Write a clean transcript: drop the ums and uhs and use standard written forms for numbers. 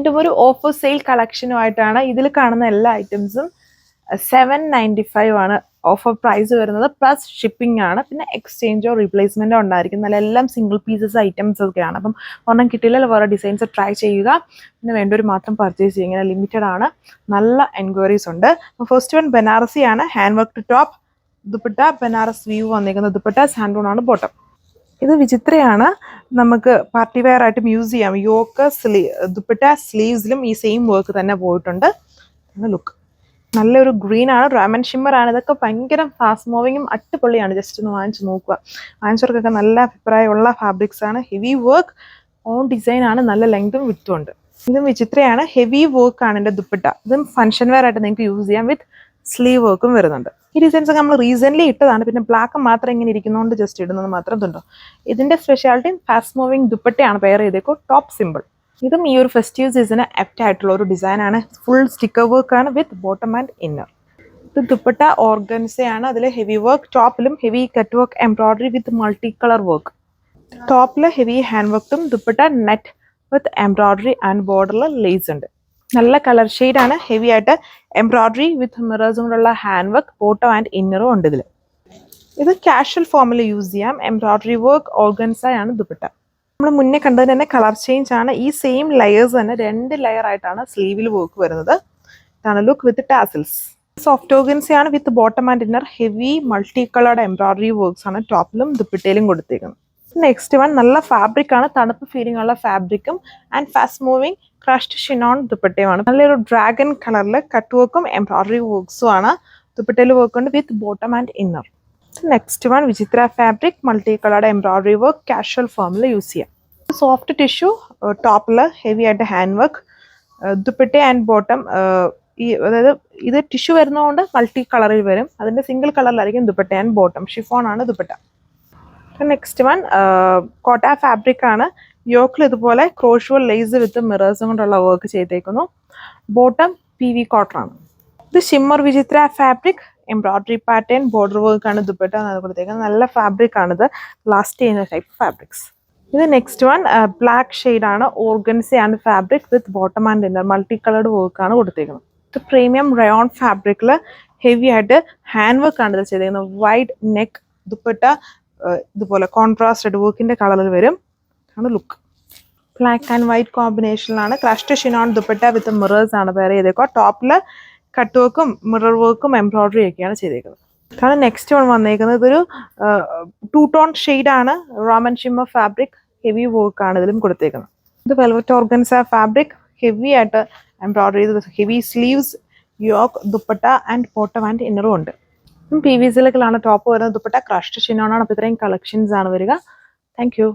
വീണ്ടും ഒരു offer sale കളക്ഷനുമായിട്ടാണ്. ഇതിൽ കാണുന്ന എല്ലാ ഐറ്റംസും 795 ആണ് ഓഫർ പ്രൈസ് വരുന്നത്. പ്ലസ് ഷിപ്പിംഗ് ആണ്. പിന്നെ എക്സ്ചേഞ്ചോ റീപ്ലേസ്മെന്റോ ഉണ്ടായിരിക്കും. എല്ലാം സിംഗിൾ പീസസ് ഐറ്റംസ് ഒക്കെയാണ്. അപ്പം ഒരെണ്ണം കിട്ടിയില്ല വേറെ ഡിസൈൻസ് ട്രൈ ചെയ്യുക. പിന്നെ വേണ്ടൊരു മാത്രം പർച്ചേസ് ചെയ്യുക. ഇങ്ങനെ ലിമിറ്റഡ് ആണ്. നല്ല എൻക്വയറീസ് ഉണ്ട്. ഫസ്റ്റ് വൺ ബനാറസി ആണ്. Hand work top, dupatta Banaras view വന്നിരിക്കുന്ന ദുപ്പട്ട, സാൻഡൂൺ ആണ് ബോട്ടം. ഇത് വിചിത്രയാണ്. നമുക്ക് പാർട്ടി വെയർ ആയിട്ടും യൂസ് ചെയ്യാം. യോക്ക് ദുപ്പട്ട സ്ലീവ്സിലും ഈ സെയിം വർക്ക് തന്നെ പോയിട്ടുണ്ട്. ലുക്ക് നല്ലൊരു ഗ്രീൻ ആണ്. ഡയമണ്ട് ഷിമ്മർ ആണ്. ഇതൊക്കെ ഭയങ്കര ഫാസ്റ്റ് മൂവിങ്ങും അടിപൊളിയാണ്. ജസ്റ്റ് ഒന്ന് വാങ്ങിച്ച് നോക്കുക. വാങ്ങിച്ചവർക്കൊക്കെ നല്ല അഭിപ്രായമുള്ള ഫാബ്രിക്സ് ആണ്. ഹെവി വർക്ക് ഓൺ ഡിസൈൻ ആണ്. നല്ല ലെങ്തും വിത്തും ഉണ്ട്. ഇതും വിചിത്രയാണ്. ഹെവി വർക്ക് ആണ് എൻ്റെ ദുപ്പട്ട. ഇതും ഫംഗ്ഷൻ വെയർ ആയിട്ട് നിങ്ങൾക്ക് യൂസ് ചെയ്യാം. വിത്ത് സ്ലീവ് വർക്കും വരുന്നുണ്ട്. ഈ ഡിസൈൻസ് ഒക്കെ നമ്മൾ റീസെന്റ് ഇട്ടതാണ്. പിന്നെ ബ്ലാക്ക് മാത്രം ഇങ്ങനെ ഇരിക്കുന്നതുകൊണ്ട് ജസ്റ്റ് ഇടുന്നത് മാത്രം ഇതുണ്ടോ. ഇതിന്റെ സ്പെഷ്യാലിറ്റി ഫാസ്റ്റ് മൂവിങ് ദുപ്പട്ടയാണ് പെയർ ചെയ്തേക്കോ. Top simple. ഇതും ഈ ഒരു ഫെസ്റ്റീവ് സീസണ് ആപ്റ്റ് ആയിട്ടുള്ള ഒരു ഡിസൈൻ ആണ്. ഫുൾ സ്റ്റിക്കർ വർക്ക് ആണ് വിത്ത് ബോട്ടം ആൻഡ് ഇന്നർ. ഇത് ദുപ്പട്ട ഓർഗൻസയാണ്. അതിൽ ഹെവി വർക്ക്. ടോപ്പിലും heavy cut work embroidery with multi colour work. ടോപ്പിൽ ഹെവി ഹാൻഡ് വർക്കും dupatta net with embroidery and ബോർഡറിൽ ലേസ് ഉണ്ട്. നല്ല കളർ ഷെയ്ഡാണ്. ഹെവി ആയിട്ട് എംബ്രോയിഡറി വിത്ത് മിറേഴ്സും കൊണ്ടുള്ള ഹാൻഡ് വർക്ക് ബോട്ടം ആൻഡ് ഇന്നറും ഉണ്ട് ഇതിൽ. ഇത് കാഷ്വൽ ഫോമിൽ യൂസ് ചെയ്യാം. എംബ്രോയിഡറി വർക്ക് ഓർഗൻസയാണ് ദുപ്പട്ട. നമ്മൾ മുന്നേ കണ്ടതിന് തന്നെ കളർ ചേഞ്ച് ആണ്. ഈ സെയിം ലെയേഴ്സ് തന്നെ 2 ലെയർ ആയിട്ടാണ് സ്ലീവിൽ വർക്ക് വരുന്നത്. ഇതാണ് ലുക്ക് വിത്ത് ടാസിൽസ്. സോഫ്റ്റ് ഓർഗൻസയാണ് with bottom and inner. Heavy multi coloured embroidery works ആണ് ടോപ്പിലും ദുപ്പട്ടയിലും കൊടുത്തേക്കുന്നത്. നെക്സ്റ്റ് വൺ നല്ല ഫാബ്രിക് ആണ്. തണുപ്പ് ഫീലിംഗ് ഉള്ള ഫാബ്രിക്കും and fast moving crushed chiffon ദുപ്പട്ടയുമാണ്. നല്ലൊരു ഡ്രാഗൺ കളറിൽ കട്ട് വർക്കും എംബ്രോയിഡറി വർക്ക്സും ആണ്. ദുപ്പട്ടയിൽ വർക്ക് ഉണ്ട് with bottom and inner. Next one Vichitra fabric multi coloured embroidery work casual ഫോമിൽ യൂസ് ചെയ്യാം. സോഫ്റ്റ് ടിഷ്യൂ ടോപ്പിൽ ഹെവി ആയിട്ട് hand work dupatta and bottom. അതായത് ഇത് ടിഷ്യൂ വരുന്നതുകൊണ്ട് മൾട്ടി കളറിൽ വരും. അതിന്റെ സിംഗിൾ കളറിലായിരിക്കും ദുപ്പട്ട ആൻഡ് ബോട്ടം. ഷിഫോൺ ആണ് dupatta. Next one Kota fabric ആണ്. യോക്കിൽ ഇതുപോലെ ക്രോഷ്വൽ ലേസ് വിത്ത് മിറേഴ്സും കൊണ്ടുള്ള വർക്ക് ചെയ്തേക്കുന്നു. ബോട്ടം PV കോട്ടൺ ആണ്. ഇത് shimmer Vichitra fabric embroidery pattern border work ആണ് ദുപ്പട്ട കൊടുത്തേക്കുന്നത്. നല്ല ഫാബ്രിക് ആണിത്. ലാസ്റ്റ് ചെയ്യുന്ന ടൈപ്പ് ഫാബ്രിക്സ്. ഇത് നെക്സ്റ്റ് വൺ ബ്ലാക്ക് ഷെയ്ഡ് ആണ്. ഓർഗൻസ ആണ് fabric with bottom and inner multi coloured work ആണ് കൊടുത്തേക്കുന്നത്. ഇത് പ്രീമിയം റയോൺ ഫാബ്രിക്കിൽ ഹെവി ആയിട്ട് ഹാൻഡ് വർക്ക് ആണ് ഇത് ചെയ്തേക്കുന്നത്. വൈഡ് നെക്ക് ദുപ്പട്ട ഇതുപോലെ കോൺട്രാസ്റ്റ് വർക്കിന്റെ കളറിൽ വരും. ആണ് ലുക്ക്. ബ്ലാക്ക് ആൻഡ് വൈറ്റ് കോമ്പിനേഷനിലാണ്. Crushed chiffon dupatta with mirrors ആണ് വേറെ ചെയ്തേക്കുക. ടോപ്പിൽ കട്ട് വർക്കും മിറർ വർക്കും എംബ്രോയിഡറി ഒക്കെയാണ് ചെയ്തേക്കുന്നത്. അതാണ് നെക്സ്റ്റ് വൺ വന്നേക്കുന്നത്. ഇതൊരു 2 ടോൺ ഷെയ്ഡ് ആണ്. Roman shimmer fabric heavy work ആണ് ഇതിലും കൊടുത്തേക്കുന്നത്. ഇത് വെൽവെറ്റ് ഓർഗൻസ ഫാബ്രിക് ഹെവി ആയിട്ട് എംബ്രോയിഡറി ചെയ്ത് heavy sleeves yoke dupatta and bottom and ഇന്നറും ഉണ്ട്. PV സിൽക്കിലാണ് ടോപ്പ് വരുന്നത്. ദുപ്പട്ട ക്രഷ്ഡ് ഷിനോൺ ആണ്. അപ്പോൾ ഇത്രയും കളക്ഷൻസ് ആണ് വരിക. Thank you.